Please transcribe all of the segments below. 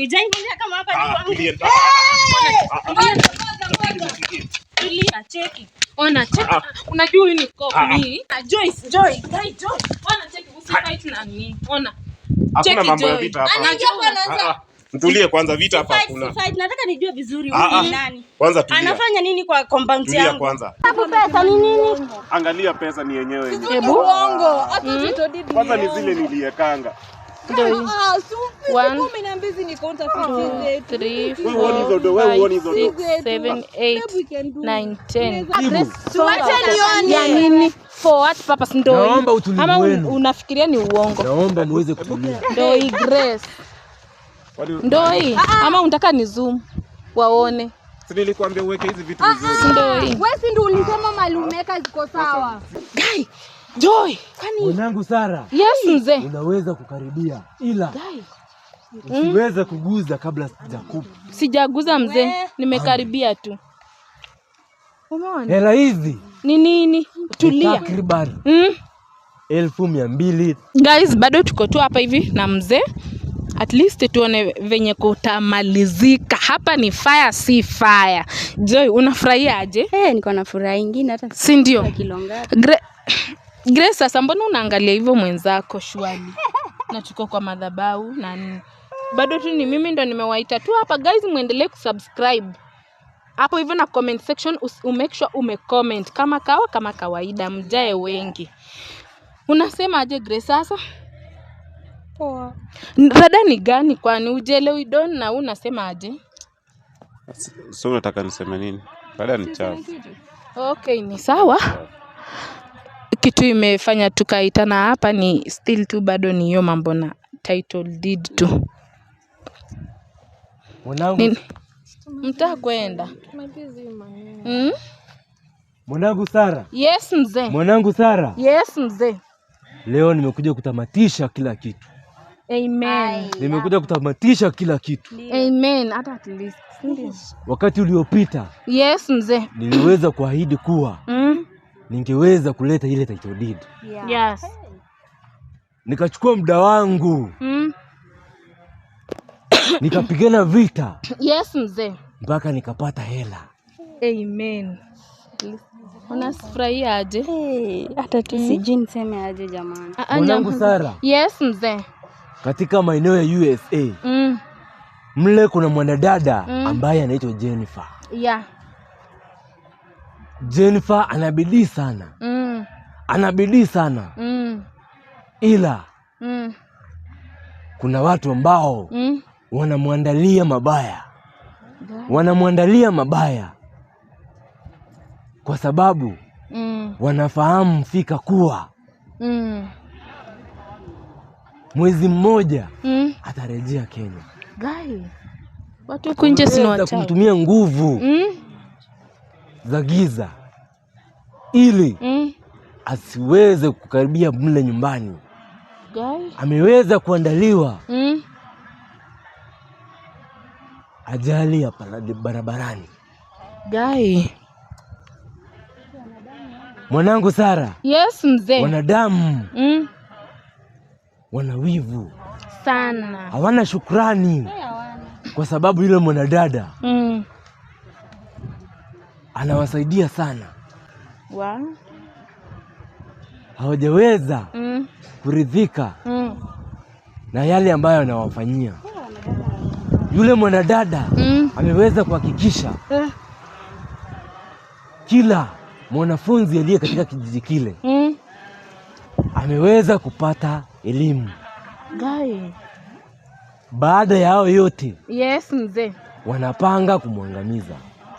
Ujaingia kama hapa ni kwangu. Tulia, cheki. Ona cheki. Unajua huyu ni kopi. Joyce, Joy. Ona cheki usifight na mimi. Ona. Hakuna mambo ya vita hapa. Anajua mtulie kwanza, vita hapa hakuna. Nataka nijue vizuri huyu ni nani. Kwanza tulia. Anafanya nini kwa compound yangu? Tulia kwanza. Hapo pesa ni nini? Angalia pesa ni yenyewe. Hebu uongo. Hata tutodidi. Kwanza ni zile niliekanga. Ndio. 1 2 ni counter 3 4 7 8 9 10. Ya nini? For what purpose? Ndio. Naomba utulivu wenu. Ama unafikiria ni uongo? Naomba muweze kutulia. Ndio Grace. Ndio hii. Ama unataka ni zoom waone? Si nilikwambia uweke hizi vitu vizuri. Ndio hii. Wewe si ndio ulisema malumeka ziko sawa? Guy, Joy, mwanangu Sara. Yes mzee. Unaweza kukaribia ila usiweze kuguza kabla sijakupa. Sijaguza mzee, nimekaribia tu. Umeona? Hela hizi ni nini? Tulia. Takriban 1200. Guys, bado tuko tu hapa hivi na mzee. At least tuone venye kutamalizika. Hapa ni fire si fire. Joy, unafurahia aje? Niko na furaha nyingine hata si ndio? Kilonga. Grace, sasa mbona unaangalia hivyo mwenzako shwali? Na tuko kwa madhabahu na nini? Bado tu ni mimi ndo nimewaita tu hapa guys, muendelee kusubscribe. Hapo hivyo na comment section make sure umecomment kama kawaida, mjae wengi. Unasema aje Grace sasa? Poa. Rada ni gani kwani ujelewi don na unasema aje? So unataka niseme nini? Rada ni chafu. Okay, ni sawa. Kitu imefanya tukaitana hapa ni still tu bado ni hiyo mambo na title deed tu. Mwanangu mtaka kwenda. Mwanangu Sara. Yes mzee. Mwanangu Sara. Yes mzee. Leo nimekuja kutamatisha kila kitu. Amen. Nimekuja kutamatisha kila kitu. Amen. Hata at least. Wakati uliopita. Yes mzee. Niliweza kuahidi kuwa ningeweza kuleta ile title deed. Yes. Nikachukua muda wangu. Nikapigana vita. Yes mzee. Mpaka nikapata hela. Amen. Unafurahia aje? Hata tu sijui niseme aje jamani. Mwanangu Sara. Yes mzee. Katika maeneo ya USA. Mle kuna mwanadada ambaye anaitwa Jennifer. Yeah. Jennifer anabidii sana. Anabidii sana. Ila kuna watu ambao wanamwandalia mabaya. Wanamwandalia mabaya kwa sababu wanafahamu fika kuwa mwezi mmoja atarejea Kenya. Guy, watu huko nje si wachawi. Kumtumia nguvu za giza ili asiweze kukaribia mle nyumbani. Guy, ameweza kuandaliwa ajali ya barabarani. Guy, mwanangu Sara. Yes mzee. Wanadamu wana wivu sana, hawana shukrani kwa sababu yule mwanadada anawasaidia sana. Hawajaweza kuridhika na yale ambayo anawafanyia. Yule mwanadada ameweza kuhakikisha kila mwanafunzi aliye katika kijiji kile ameweza kupata elimu. Guy, baada ya hao yote, yes mzee, wanapanga kumwangamiza.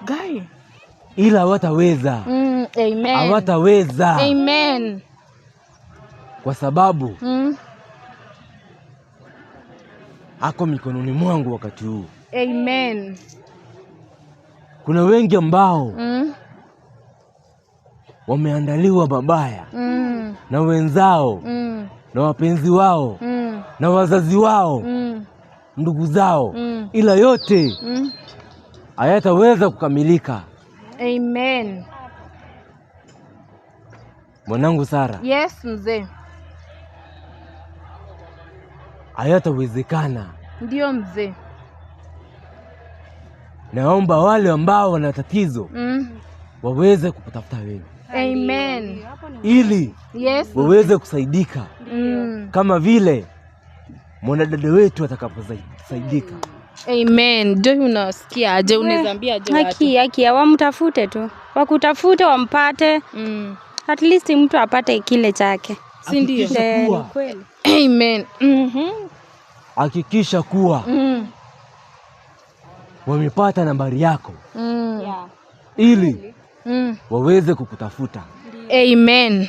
Guy, ila hawataweza. Amen. Hawataweza. Amen. Kwa sababu ako mikononi mwangu wakati huu. Amen. Kuna wengi ambao wameandaliwa mabaya na wenzao na wapenzi wao na wazazi wao ndugu zao ila yote hayataweza kukamilika. Amen. Mwanangu Sara. Yes mzee. Hayatawezekana. Ndio mzee. naomba wale ambao wana tatizo waweze kukutafuta wewe. Amen. Ili Yes. waweze kusaidika kama vile mwanadada wetu atakaposaidika. Amen. Joy, unasikia aje? Unaweza ambia aje watu? Haki wamtafute tu. Wakutafute wampate. At least mtu apate kile chake. Si ndio? Hakikisha kuwa- Kweli. Amen. Hakikisha kuwa wamepata nambari yako Yeah. ili waweze kukutafuta. Amen.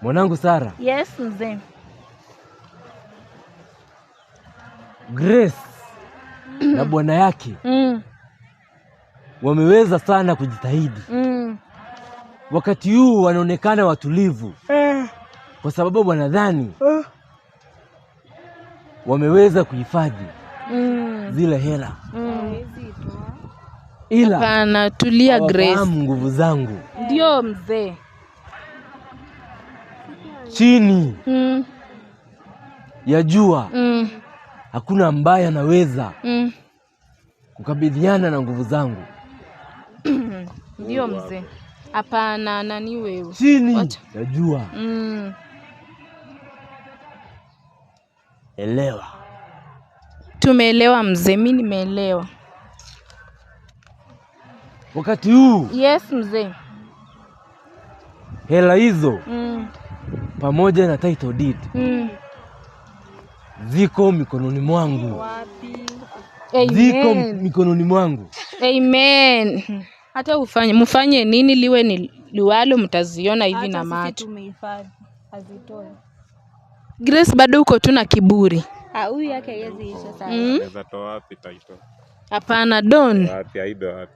Mwanangu Sara, Yes, mzee. Grace na bwana yake wameweza sana kujitahidi. Wakati huu wanaonekana watulivu kwa sababu wanadhani wameweza kuhifadhi zile hela. Ila Hapana, tulia Grace. hawafahamu nguvu zangu. Ndio mzee. Chini ya jua hakuna ambaye anaweza kukabidhiana na nguvu zangu. Ndio mzee. Hapana, nani wewe? Chini Wacha. ya jua. Elewa. Tumeelewa mzee, mimi nimeelewa. Wakati huu Yes mzee. hela hizo pamoja na title deed ziko mikononi mwangu. Ziko Amen. mikononi mwangu. Amen. Hata mfanye nini liwe ni liwalo, mtaziona hivi na macho. Tumehifadhi. Hazitoi. Grace, bado uko tu na kiburi. Huyu yake haiwezi isha sana. Naweza toa wapi title? Hapana, Don. Wapi aibe wapi?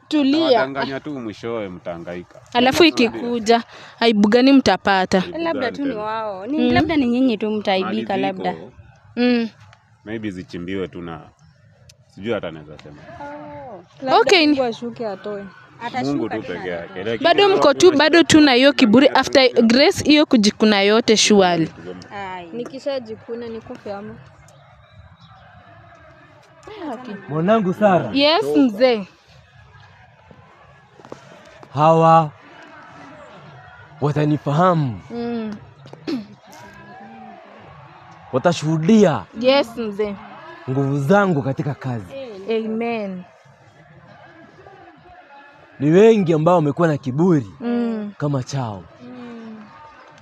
Tulia. Wadanganya tu, mwishowe mtahangaika. Alafu ikikuja aibu gani mtapata? Labda tu ni wao. Labda ni nyinyi tu mtaibika Mali ziko, labda. maybe zichimbiwe tu na sijui hata naweza sema. Okay. Mungu ashuke atoe. Mungu tu peke yake. Ile Bado kitu mko tu bado tuna hiyo kiburi after Grace hiyo kujikuna yote shuali. Nikishajikuna nikufe ama. Mwanangu Sara, Yes mzee. hawa watanifahamu. Watashuhudia Yes mzee. nguvu zangu katika kazi. Amen. Ni wengi ambao wamekuwa na kiburi kama chao,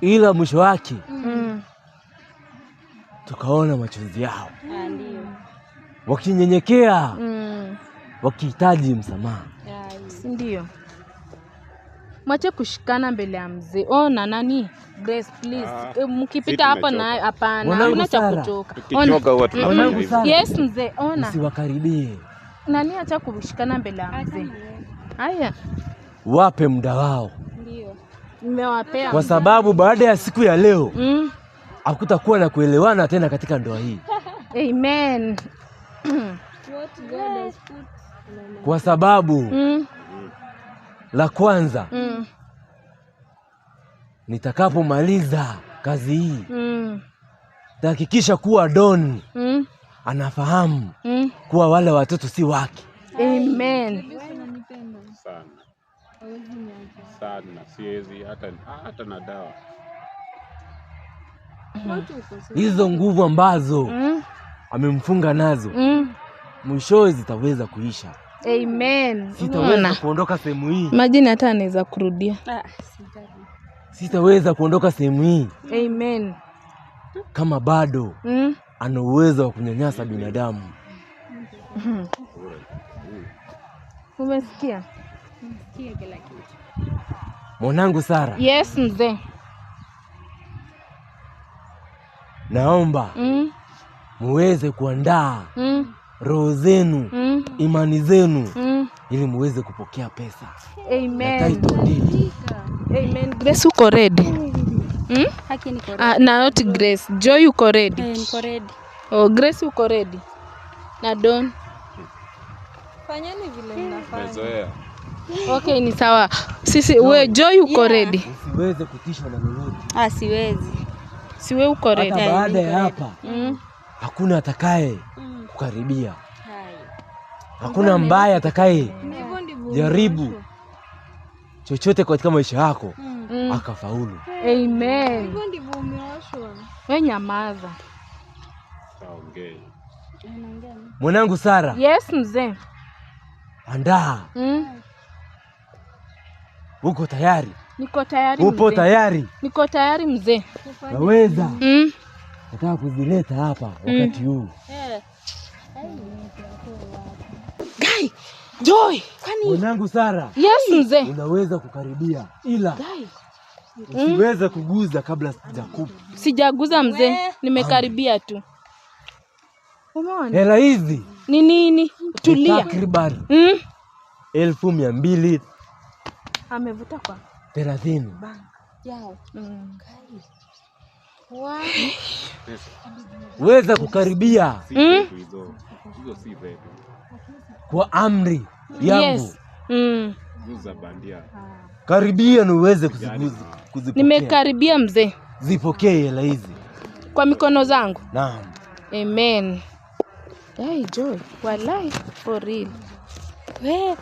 ila mwisho wake tukaona machozi yao Ndio. wakinyenyekea, wakihitaji msamaha. Si ndio? Mwache kushikana mbele ya mzee. Ona nani? Grace please. Mkipita hapo na hapana. Mwanangu Hakuna cha Sara. kutoka. Tukichoka huwa tunafanya Mwanangu hivyo. Sara, Yes mzee, ona. usiwakaribie, Nani acha kushikana mbele ya mzee? Haya, wape muda wao, Ndio. nimewapea. kwa sababu baada ya siku ya leo hakutakuwa na kuelewana tena katika ndoa hii, Amen. kwa sababu la kwanza, nitakapomaliza kazi hii tahakikisha kuwa Don anafahamu kuwa wale watoto si wake. Amen. Sana. Sana, siwezi hata na dawa. Hizo nguvu ambazo amemfunga nazo mwishowe zitaweza kuisha. Amen. Sitaweza kuondoka sehemu hii. Imagine hata anaweza kurudia. Sitaweza kuondoka sehemu hii Amen. kama bado ana uwezo wa kunyanyasa binadamu. Umesikia? Mwanangu Sara, Yes mzee. naomba muweze kuandaa roho zenu, imani zenu, ili muweze kupokea pesa na Amen. title deed. Amen. Grace uko ready? Haki niko ready. Na not Grace. Joy uko ready? Niko ready. Oh, Grace uko ready? Na Don? Fanyeni vile mnafanya. Mezoea. Okay, ni sawa. Sisi we Joy uko ready? Usiweze kutishwa na lolote. Siwezi. Siwe uko ready? Hata baada ya hapa hakuna atakaye kukaribia. Hakuna ambaye atakaye jaribu chochote katika maisha yako akafaulu. Amen. Wewe nyamaza. Mwanangu Sara. Yes mzee. Andaa. Uko tayari? Niko tayari mzee. Upo tayari? Niko tayari mzee. Naweza. Nataka kuzileta hapa wakati huu. Guy, Joy. Mwanangu Sara. Yes mzee. Unaweza kukaribia ila usiweze kuguza kabla sijakupa. Sijaguza mzee, nimekaribia tu. Umeona? Hela hizi ni nini? Tulia. Takriban 1200. Amevuta kwa 30. Yao. Weza kukaribia kwa amri yangu. Yes. Karibia na uweze kuzipokea. Nimekaribia mzee. Zipokee hela hizi kwa mikono zangu. Naam. Amen. Hey Joy, wallahi for real. We.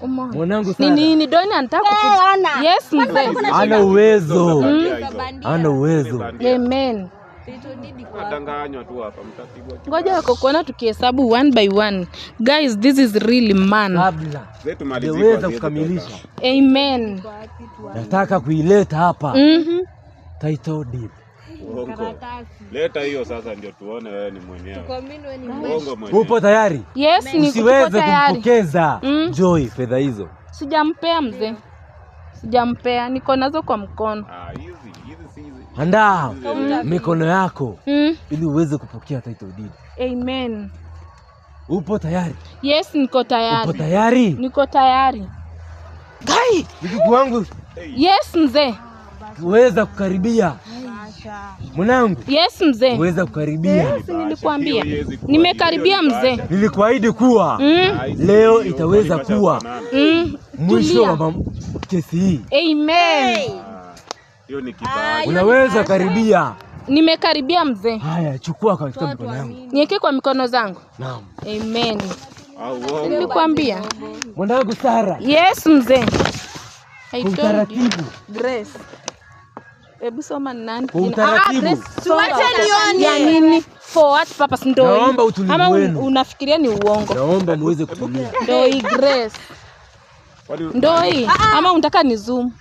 Mwanangu Sara. Nini Doni anataka kukuja? Yes mzee. Ana uwezo. Ana uwezo. Amen. Atanganywa tu hapa mtapigwa. Ngoja kukuona tukihesabu one by one. Guys, this is really man. Kabla tumalize kukamilisha. Amen. Nataka kuileta hapa. Title deed. Leta hiyo sasa ndio tuone wewe ni mwenyewe. Upo tayari? Yes, niko tayari. Usiweze kumpokeza Joy fedha hizo. Sijampea mzee. Sijampea, niko nazo kwa mkono. Hizi si hizi. Andaa mikono yako ili uweze kupokea title deed. Amen. Upo tayari? Yes, niko tayari. Upo tayari? Niko tayari. Gai, mjukuu wangu. Yes mzee. Uweza kukaribia. Mwanangu. Yes mzee. Uweza kukaribia. Yes, nilikwambia. Nimekaribia mzee. Nilikuahidi kuwa leo itaweza kuwa mwisho wa kesi hii. Amen. Hiyo ni kibaya. Unaweza karibia. Nimekaribia mzee. Haya, chukua kwa mikono yangu. Niweke kwa mikono zangu. Naam. Amen. Nilikwambia. Mwanangu Sara. Yes mzee. Utaratibu. Grace. Hebu soma nani? Utaratibu. Tuache nione. Ya nini? For what purpose ndo? Naomba utulivu ama wenu. Unafikiria ni uongo? Naomba muweze kutulia. Ndo hii Grace. Ndo hii ama unataka ni zoom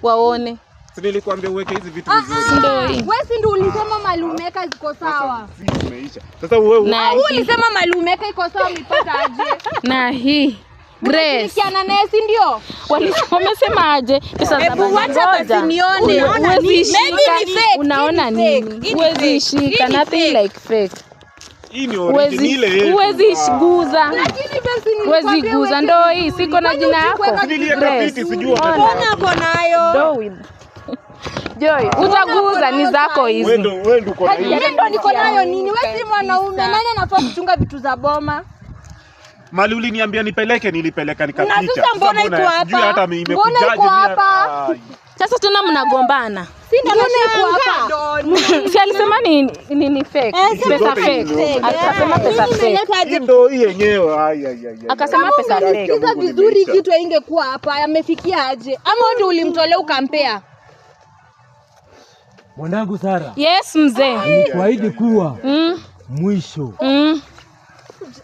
waone? Si nilikwambia uweke hizi vitu vizuri. Ndo hii. Wewe si ndio ulisema malumeka ziko sawa? Zimeisha. Sasa wewe ulisema malumeka iko sawa umepata aje? Na hii Grace. Kiana naye si ndio? Wamesema aje? Pesa za Hebu wacha basi nione. Maybe ni fake. Unaona nini? Huwezi shika nothing like fake. Hii ni original ile. Huwezi guza. Lakini basi ni huwezi guza. Ndo hii siko na jina yako. Grace. Mbona uko nayo? Ndo win. Joy, utaguza ni zako hizi. Wewe ndo uko nayo. Mimi ndo niko nayo nini? Wewe si mwanaume. Nani anafaa kuchunga vitu za boma? Mali uliniambia nipeleke, nilipeleka nikaficha. Na sasa mbona iko hapa? Hata mimi imekujaje hapa? Sasa tena mnagombana. Si ndio iko hapa? Si alisema ni fake. Pesa fake. Akasema pesa fake. Ndio hii yenyewe. Akasema pesa fake. Sikiza vizuri kitu ingekuwa hapa. Amefikia aje? Ama ndio ulimtolea ukampea? Mwanangu Sara. Yes mzee. Nilikuahidi kuwa mwisho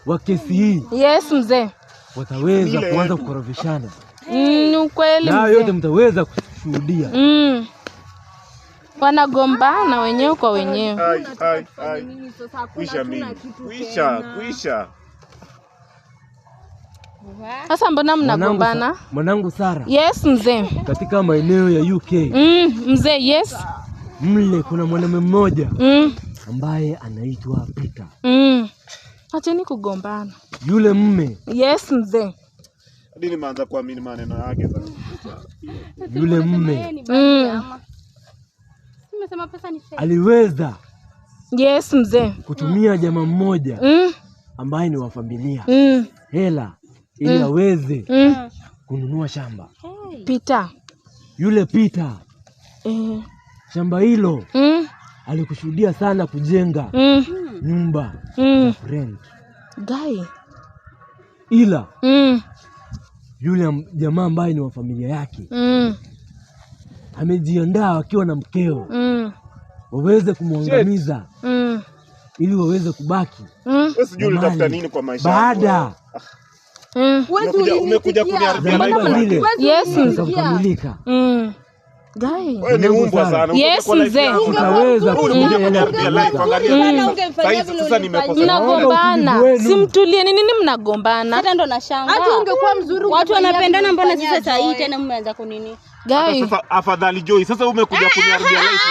wa kesi hii. Yes mzee. Wataweza kuanza kukorofishana. Ni ukweli. Na yote mtaweza kushuhudia. Wanagombana wenyewe kwa wenyewe. Kuisha. Sasa mbona mnagombana? Mwanangu Sara. Yes mzee. Katika maeneo ya UK. Mzee yes. Mle kuna mwanamume mmoja ambaye anaitwa Peter. Acheni kugombana. Yule mume. Yes mzee. Hadi nimeanza kuamini maneno yake sasa. Yule mume. Nimesema pesa ni fake. Aliweza. Yes mzee. Kutumia jamaa mmoja ambaye ni wa familia. Hela ili aweze kununua shamba. Peter. Yule Peter. Shamba hilo alikushuhudia sana kujenga nyumba rent Guy. ila yule jamaa ambaye ni wa familia yake amejiandaa wakiwa na mkeo waweze kumwangamiza ili waweze kubaki. Wewe sijui unatafuta nini kwa maisha baada umekuja kuniharibia life. Yes, kukamilika. Guy. Wewe ni umbwa sana. Yes, mzee. Utaweza kuniharibia life. Angalia. Sasa nimekosa. Mnagombana. Simtulie, ni nini mnagombana? Hata ndo nashangaa. Hata ungekuwa mzuri Watu wanapendana, mbona sasa hii tena mmeanza kunini? Guy. Sasa afadhali Joy. Sasa umekuja kuniharibia life.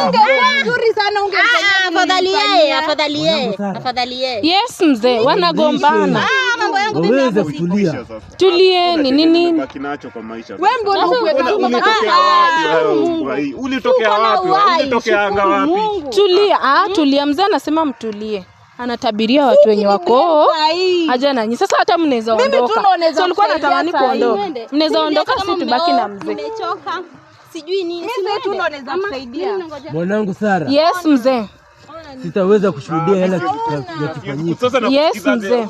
Ungekuwa mzuri sana ungefanya. Afadhali yeye. Yes, mzee. Wanagombana. Mambo yangu waweze kutulia. Tulieni nini? Baki nacho kwa maisha. Wewe mbona ulitokea wapi? Ulitokea anga wapi? Tulia. Tulia, mzee anasema mtulie. Anatabiria watu wenye wako haja nanyi. Sasa hata mnaweza ondoka. So ulikuwa unatamani kuondoka. Mnaweza ondoka, si tubaki na mzee. Nimechoka. Sijui nini. Mimi tu ndo naweza kusaidia. Mwanangu Sara. Yes, mzee. Sitaweza kushuhudia hela yakifanyika. Yes, mzee.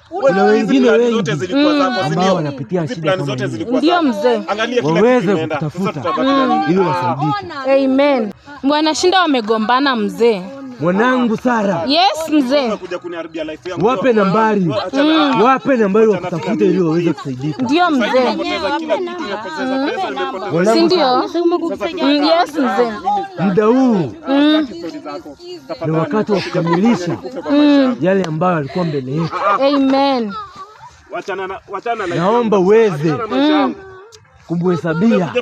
Kuna wengine wengi zote zilikuwa zako, ambao wanapitia shida zote kama zilikuwa ndio mzee. Angalia kila waweze kitu inaenda. kutafuta Sasa ili wasaidike. Amen. Wanashinda wamegombana mzee. Mwanangu Sara. Yes, mzee. unakuja kuniharibia life yangu. Wape nambari. Wape nambari wakutafuta ili waweze kusaidika. Ndio mzee. Nimepoteza kila kitu, nimepoteza pesa, nimepoteza. Si ndio? Yes, mzee. Muda huu ni wakati wa kukamilisha yale ambayo alikuwa mbele yetu. Amen. Wachana na Naomba uweze kumhesabia.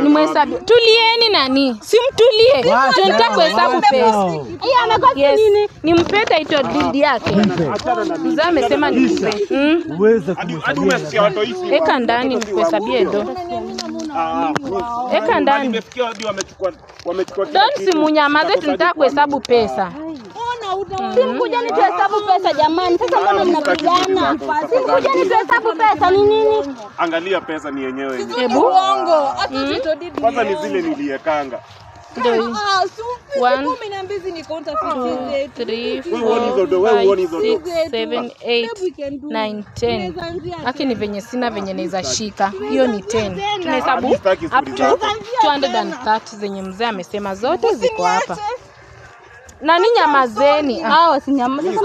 Nimhesabu. Tulieni nani? Simtulie. Tunataka kuhesabu pesa. Yes. Nimpe title deed yake. Mzee amesema nimpe. Uweze kumhesabia. Eka ndani nikuhesabie do. Eka ndani. Nimefikia hadi wamechukua. Don't simunyamaze, tunataka kuhesabu pesa. Simkuja ni tuhesabu pesa jamani. Sasa mbona mnapigana? Simkuja ni tuhesabu pesa ni nini? Angalia pesa ni yenyewe. Hebu. Uongo. Hata tutodidi. Kwanza ni zile niliekanga. Ndio. 1 2 ni counter 3 4 7 8 9 10. Haki ni venye sina venye naweza shika. Hiyo ni 10. Tunahesabu up to 230 zenye mzee amesema zote ziko hapa. Nani nyamazeni? Hao si nyamaza. 1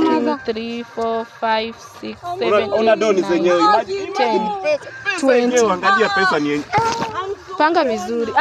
2 3 4 5 6 7 Ona doni zenyewe. 10 20. Angalia pesa ni yenyewe. Panga vizuri.